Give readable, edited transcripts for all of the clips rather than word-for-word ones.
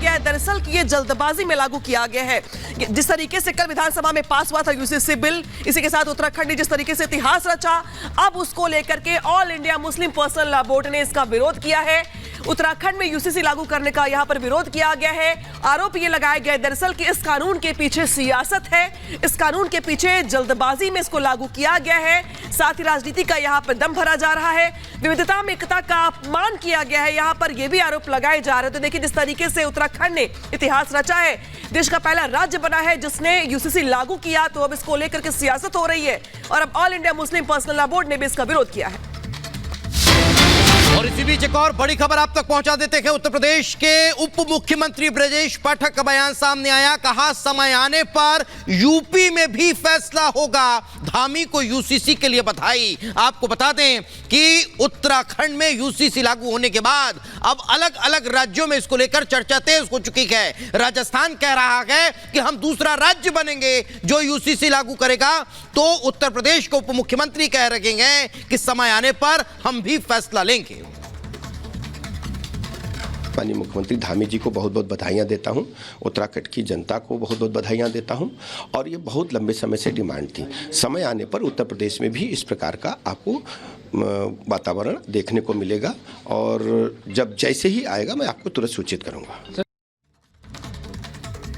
गया है दरअसल कि ये जल्दबाजी में लागू किया गया है। जिस तरीके से कल विधानसभा में पास हुआ था यूसीसी बिल, इसी के साथ उत्तराखंड ने जिस तरीके से इतिहास रचा, अब उसको लेकर के all India Muslim Personal Law Board ने इसका विरोध किया है। उत्तराखंड में यूसीसी लागू करने का यहां पर विरोध किया गया है। आरोप ये लगाया गया है दरअसल कि इस कानून के पीछे सियासत है, इस कानून के पीछे जल्दबाजी में इसको लागू किया गया है, साथ ही राजनीति का यहां पर दम भरा जा रहा है, विविधता में एकता का अपमान किया गया है। यहां पर यह भी आरोप लगाए जा रहे हैं। तो देखिए जिस तरीके से उत्तराखंड ने इतिहास रचा है, देश का पहला राज्य बना है जिसने यूसीसी लागू किया, तो अब इसको लेकर के सियासत हो रही है और अब all India Muslim Personal Law Board ने भी इसका विरोध किया है। और इसी बीच एक और बड़ी खबर आप तक पहुंचा देते हैं। उत्तर प्रदेश के उप मुख्यमंत्री ब्रजेश पाठक का बयान सामने आया। कहा समय आने पर यूपी में भी फैसला होगा। धामी को यूसीसी के लिए बधाई। आपको बता दें कि उत्तराखंड में यूसीसी लागू होने के बाद अब अलग अलग राज्यों में इसको लेकर चर्चा तेज हो चुकी है। राजस्थान कह रहा है कि हम दूसरा राज्य बनेंगे जो यूसीसी लागू करेगा, तो उत्तर प्रदेश के उप मुख्यमंत्री कह रहे हैं कि समय आने पर हम भी फैसला लेंगे। माननीय मुख्यमंत्री धामी जी को बहुत बहुत बधाइयाँ देता हूँ। उत्तराखंड की जनता को बहुत बहुत बधाइयाँ देता हूँ। और ये बहुत लंबे समय से डिमांड थी। समय आने पर उत्तर प्रदेश में भी इस प्रकार का आपको वातावरण देखने को मिलेगा और जब जैसे ही आएगा मैं आपको तुरंत सूचित करूँगा।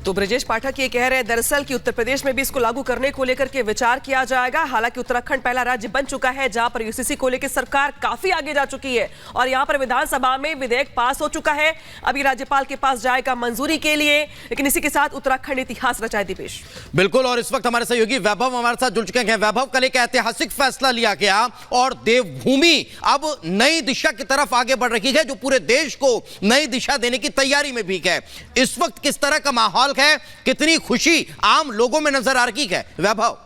तो ब्रजेश पाठक ये कह रहे हैं दरअसल कि उत्तर प्रदेश में भी इसको लागू करने को लेकर के विचार किया जाएगा। हालांकि उत्तराखंड पहला राज्य बन चुका है जहां पर यूसीसी को लेकर सरकार काफी आगे जा चुकी है और यहां पर विधानसभा में विधेयक पास हो चुका है। अभी राज्यपाल के पास जाएगा मंजूरी के लिए, लेकिन इसी के साथ उत्तराखंड इतिहास रचाए। दीपेश बिल्कुल, और इस वक्त हमारे सहयोगी वैभव हमारे साथ जुड़ चुके हैं। वैभव, कल एक ऐतिहासिक फैसला लिया गया और देवभूमि अब नई दिशा की तरफ आगे बढ़ रही है, जो पूरे देश को नई दिशा देने की तैयारी में भी है। इस वक्त किस तरह का माहौल है, कितनी खुशी आम लोगों में नजर आ रही है वैभव?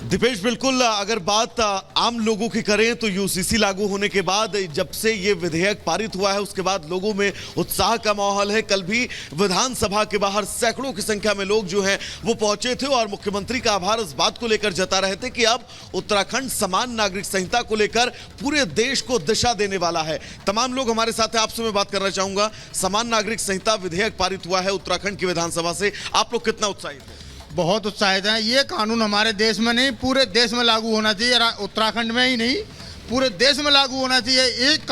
दीपेश, बिल्कुल, अगर बात आम लोगों की करें तो यूसीसी लागू होने के बाद जब से ये विधेयक पारित हुआ है उसके बाद लोगों में उत्साह का माहौल है। कल भी विधानसभा के बाहर सैकड़ों की संख्या में लोग जो हैं वो पहुंचे थे और मुख्यमंत्री का आभार इस बात को लेकर जता रहे थे कि अब उत्तराखंड समान नागरिक संहिता को लेकर पूरे देश को दिशा देने वाला है। तमाम लोग हमारे साथ हैं, आपसे मैं बात करना चाहूंगा। समान नागरिक संहिता विधेयक पारित हुआ है उत्तराखंड की विधानसभा से, आप लोग कितना उत्साहित हैं? बहुत उत्साहित हैं। ये कानून हमारे देश में नहीं पूरे देश में लागू होना चाहिए। उत्तराखंड में ही नहीं पूरे देश में लागू होना चाहिए। एक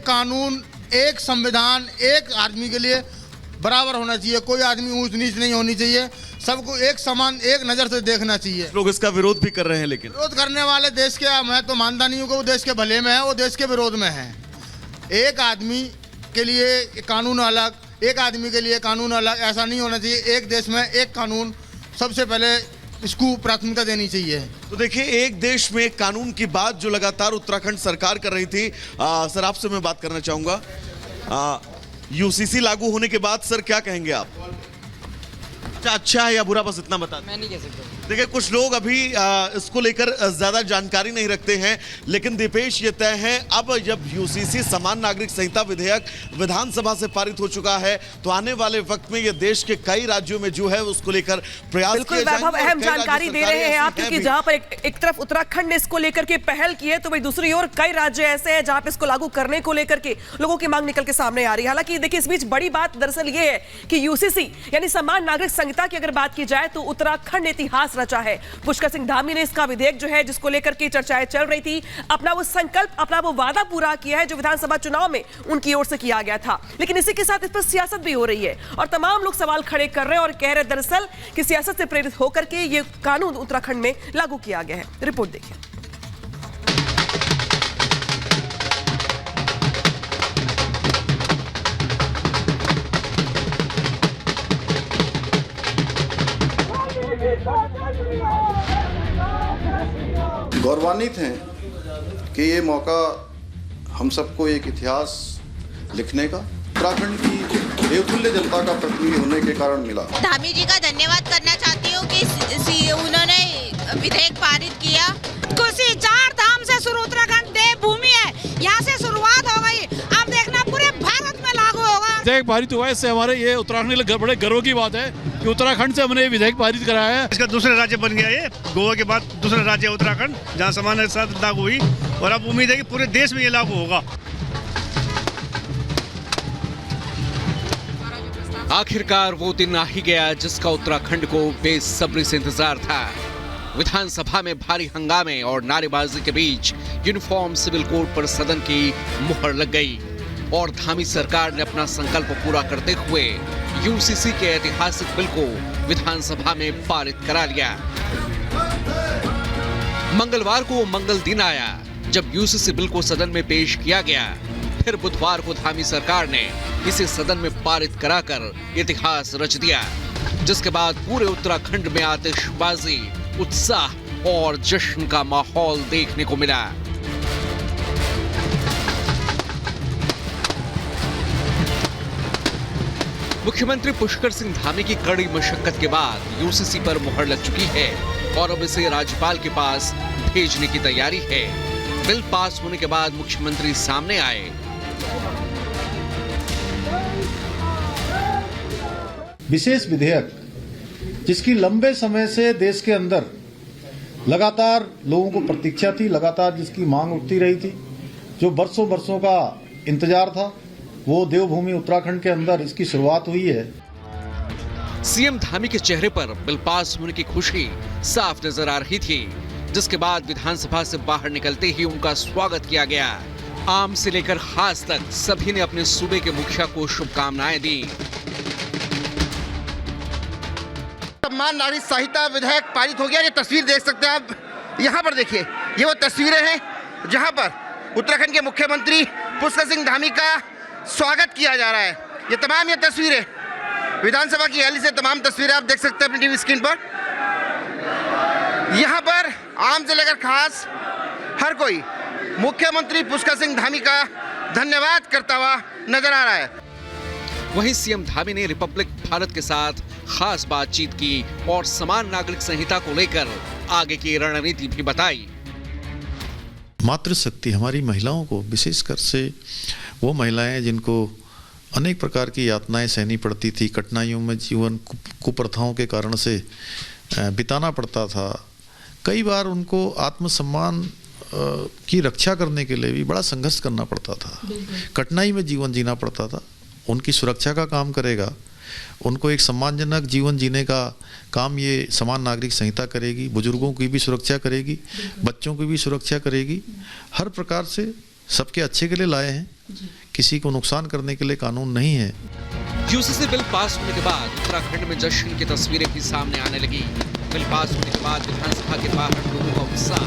कानून एक संविधान एक आदमी के लिए बराबर होना चाहिए। कोई आदमी ऊंच नीच नहीं होनी चाहिए। सबको एक समान एक नज़र से देखना चाहिए। लोग इसका विरोध भी कर रहे हैं, लेकिन विरोध करने वाले देश के, मैं तो मानता नहीं हूँ कि वो देश के भले में है, वो देश के विरोध में है। एक आदमी के लिए कानून अलग, एक आदमी के लिए कानून अलग, ऐसा नहीं होना चाहिए। एक देश में एक कानून, सबसे पहले इसको प्राथमिकता देनी चाहिए। तो देखिए, एक देश में एक कानून की बात जो लगातार उत्तराखंड सरकार कर रही थी। सर, आपसे मैं बात करना चाहूँगा, यूसीसी लागू होने के बाद सर क्या कहेंगे आप? अच्छा है या बुरा, बस इतना बता दें। मैं नहीं कह सकता। देखिए, कुछ लोग अभी इसको लेकर ज्यादा जानकारी नहीं रखते हैं, लेकिन दीपेश ये तय है अब जब यूसीसी समान नागरिक संहिता विधेयक विधानसभा से पारित हो चुका है तो आने वाले वक्त में ये देश के कई राज्यों में जो है उसको लेकर प्रयास बिल्कुल वैभव अहम जानकारी दे रहे हैं आप, क्योंकि जहां पर एक तरफ उत्तराखंड ने इसको लेकर के पहल की है तो वही दूसरी ओर कई राज्य ऐसे हैं जहां पे इसको लागू करने को लेकर के लोगों की मांग निकल के सामने आ रही है। हालांकि देखिए, इस बीच बड़ी बात दरअसल ये है कि यूसीसी यानी समान नागरिक संहिता की अगर बात की जाए तो उत्तराखंड ने इतिहास रचा है। पुष्कर सिंह धामी ने इसका विधेयक जो है जिसको लेकर के चर्चाएं चल रही थी, अपना वो संकल्प, अपना वो वादा पूरा किया है जो विधानसभा चुनाव में उनकी ओर से किया गया था। लेकिन इसी के साथ इस पर सियासत भी हो रही है और तमाम लोग सवाल खड़े कर रहे हैं और कह रहे हैं दरअसल कि सियासत से प्रेरित होकर के ये कानून उत्तराखंड में लागू किया गया है। रिपोर्ट देखिए। गौरवान्वित हैं कि ये मौका हम सबको एक इतिहास लिखने का उत्तराखंड की देवतुल्य जनता का प्रतिनिधि होने के कारण मिला। धामी जी का धन्यवाद करना चाहती हूँ कि उन्होंने विधेयक पारित किया। खुशी चार धाम से शुरू, उत्तराखंड देवभूमि है, यहाँ से शुरुआत हो गई, अब देखना पूरे भारत में लागू होगा। विधेयक पारित हुआ है, इससे हमारे ये उत्तराखंड के लिए बड़े गर्व की बात है कि उत्तराखंड से हमने विधेयक पारित कराया है। इसका दूसरा राज्य बन गया, ये गोवा के बाद दूसरा राज्य है उत्तराखंड, जहाँ समान के साथ लागू हुई और अब उम्मीद है कि पूरे देश में ये लागू होगा। आखिरकार वो दिन आ ही गया जिसका उत्तराखंड को बेसब्री से इंतजार था। विधानसभा में भारी हंगामे और नारेबाजी के बीच यूनिफॉर्म सिविल कोड पर सदन की मुहर लग गई और धामी सरकार ने अपना संकल्प पूरा करते हुए यूसीसी के ऐतिहासिक बिल को विधानसभा में पारित करा लिया। मंगलवार को वो मंगल दिन आया जब यूसीसी बिल को सदन में पेश किया गया। फिर बुधवार को धामी सरकार ने इसे सदन में पारित कराकर इतिहास रच दिया, जिसके बाद पूरे उत्तराखंड में आतिशबाजी, उत्साह और जश्न का माहौल देखने को मिला। मुख्यमंत्री पुष्कर सिंह धामी की कड़ी मशक्कत के बाद यूसीसी पर मुहर लग चुकी है और अब इसे राज्यपाल के पास भेजने की तैयारी है। बिल पास होने के बाद मुख्यमंत्री सामने आए। विशेष विधेयक जिसकी लंबे समय से देश के अंदर लगातार लोगों को प्रतीक्षा थी, लगातार जिसकी मांग उठती रही थी, जो वर्षों वर्षों का इंतजार था, वो देवभूमि उत्तराखंड के अंदर इसकी शुरुआत हुई है। सीएम धामी के चेहरे पर बिल पास होने की खुशी साफ नजर आ रही थी, जिसके बाद विधानसभा से बाहर निकलते ही उनका स्वागत किया गया। आम से लेकर खास तक सभी ने अपने सूबे के मुखिया को शुभकामनाएं दी। सम्मान नागरिक संहिता विधेयक पारित हो गया। ये तस्वीर देख सकते हैं आप, यहाँ पर देखिए, ये वो तस्वीरें हैं जहाँ पर उत्तराखंड के मुख्यमंत्री पुष्कर सिंह धामी का स्वागत किया जा रहा है। ये तमाम ये तस्वीरें विधानसभा की रैली से तमाम तस्वीरें आप देख सकते हैं अपनी टीवी स्क्रीन पर। यहाँ पर आम से लेकर खास हर कोई मुख्यमंत्री पुष्कर सिंह धामी का धन्यवाद करता हुआ नजर आ रहा है। वहीं सीएम धामी ने रिपब्लिक भारत के साथ खास बातचीत की और समान नागरिक संहिता को लेकर आगे की रणनीति भी बताई। मातृशक्ति हमारी महिलाओं को, विशेषकर से वो महिलाएं जिनको अनेक प्रकार की यातनाएं सहनी पड़ती थी, कठिनाइयों में जीवन कुप्रथाओं के कारण से बिताना पड़ता था, कई बार उनको आत्मसम्मान की रक्षा करने के लिए भी बड़ा संघर्ष करना पड़ता था, कठिनाई में जीवन जीना पड़ता था। उनकी सुरक्षा का काम करेगा, उनको एक सम्मानजनक जीवन जीने का काम ये समान नागरिक संहिता करेगी। बुजुर्गों की भी सुरक्षा करेगी, बच्चों की भी सुरक्षा करेगी। हर प्रकार से सबके अच्छे के लिए लाए हैं, किसी को नुकसान करने के लिए कानून नहीं है। यूसीसी बिल पास होने के बाद उत्तराखंड में जश्न की तस्वीरें भी सामने आने लगी। बिल पास होने के बाद विधानसभा के बाहर लोगों का उत्साह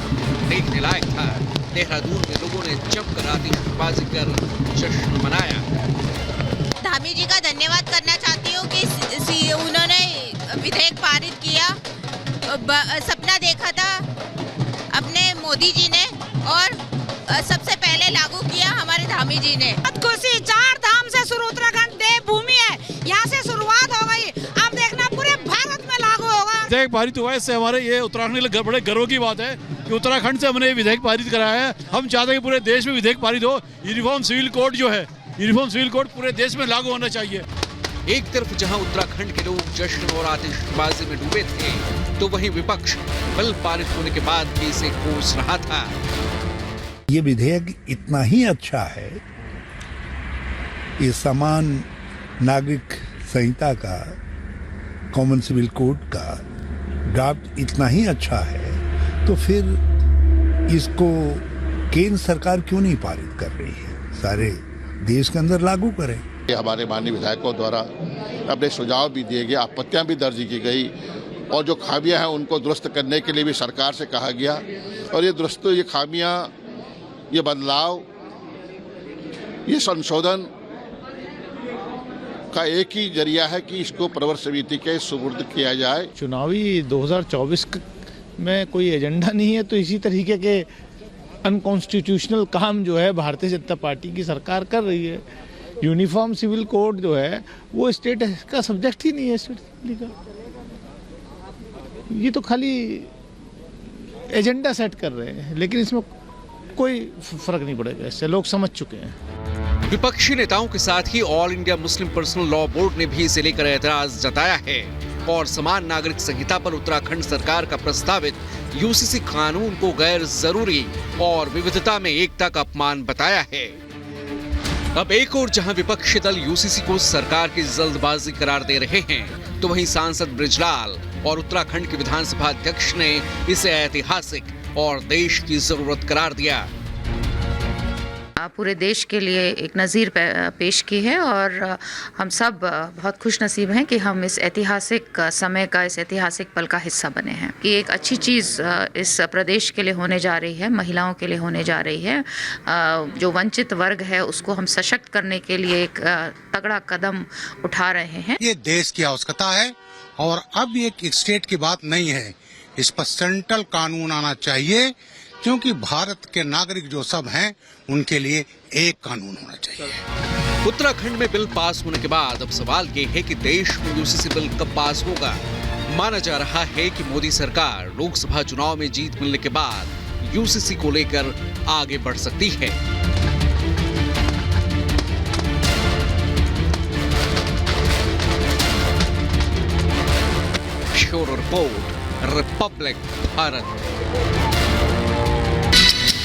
देखने लायक था। देहरादून में लोगों ने जमकर आतिशबाजी कर जश्न मनाया। धामी जी का धन्यवाद करना चाहती हूँ कि उन्होंने विधेयक पारित किया। सपना देखा था अपने मोदी जी ने और सबसे पहले लागू किया हमारे धामी जी ने। खुशी, 4 धाम से शुरू, उत्तराखंड देवभूमि है, यहाँ से शुरुआत हो गई, अब देखना पूरे भारत में लागू होगा। विधेयक पारित हुआ है, इससे हमारे ये उत्तराखंड के लिए बड़े गर्व की बात है कि उत्तराखंड से हमने विधेयक पारित कराया है। हम चाहते हैं कि पूरे देश में विधेयक पारित हो। यूनिफॉर्म सिविल कोड जो है, यूनिफॉर्म सिविल कोड पूरे देश में लागू होना चाहिए। एक तरफ जहां उत्तराखंड के लोग जश्न और आतिशबाजी में डूबे थे, तो वहीं विपक्ष बिल पारित होने के बाद भी इसे कोस रहा था। ये विधेयक इतना ही अच्छा है, ये समान नागरिक संहिता का, कॉमन सिविल कोड का ड्राफ्ट इतना ही अच्छा है, तो फिर इसको केंद्र सरकार क्यों नहीं पारित कर रही है? सारे देश के अंदर लागू करें। हमारे माननीय विधायकों द्वारा अपने सुझाव भी दिए गए, आपत्तियां भी दर्ज की गई और जो खामियां हैं उनको दुरुस्त करने के लिए भी सरकार से कहा गया। और ये खामियां, ये बदलाव, ये संशोधन का एक ही जरिया है कि इसको प्रवर समिति के सुपुर्द किया जाए। चुनावी 2024 में कोई एजेंडा नहीं है, तो इसी तरीके के अनकॉन्स्टिट्यूशनल काम जो है भारतीय जनता पार्टी की सरकार कर रही है। यूनिफॉर्म सिविल कोड जो है वो स्टेट का सब्जेक्ट ही नहीं है, स्टेट असेंबली का। ये तो खाली एजेंडा सेट कर रहे हैं, लेकिन इसमें कोई फर्क नहीं पड़ेगा, इससे लोग समझ चुके हैं। विपक्षी नेताओं के साथ ही All India Muslim Personal Law Board ने भी इसे लेकर एतराज जताया है और समान नागरिक संहिता पर उत्तराखंड सरकार का प्रस्तावित यूसीसी कानून को गैर जरूरी और विविधता में एकता का अपमान बताया है। अब एक और जहां विपक्षी दल यूसीसी को सरकार की जल्दबाजी करार दे रहे हैं, तो वहीं सांसद बृजलाल और उत्तराखंड के विधानसभा अध्यक्ष ने इसे ऐतिहासिक और देश की जरूरत करार दिया। पूरे देश के लिए एक नज़ीर पेश की है और हम सब बहुत खुश नसीब हैं कि हम इस ऐतिहासिक समय का, इस ऐतिहासिक पल का हिस्सा बने हैं कि एक अच्छी चीज़ इस प्रदेश के लिए होने जा रही है, महिलाओं के लिए होने जा रही है। जो वंचित वर्ग है उसको हम सशक्त करने के लिए एक तगड़ा कदम उठा रहे हैं। ये देश की आवश्यकता है और अब एक स्टेट की बात नहीं है, इस पर सेंट्रल कानून आना चाहिए, क्योंकि भारत के नागरिक जो सब हैं उनके लिए एक कानून होना चाहिए। उत्तराखंड में बिल पास होने के बाद अब सवाल ये है कि देश में यूसीसी बिल कब पास होगा। माना जा रहा है कि मोदी सरकार लोकसभा चुनाव में जीत मिलने के बाद यूसीसी को लेकर आगे बढ़ सकती है। Bureau report, Republic Bharat.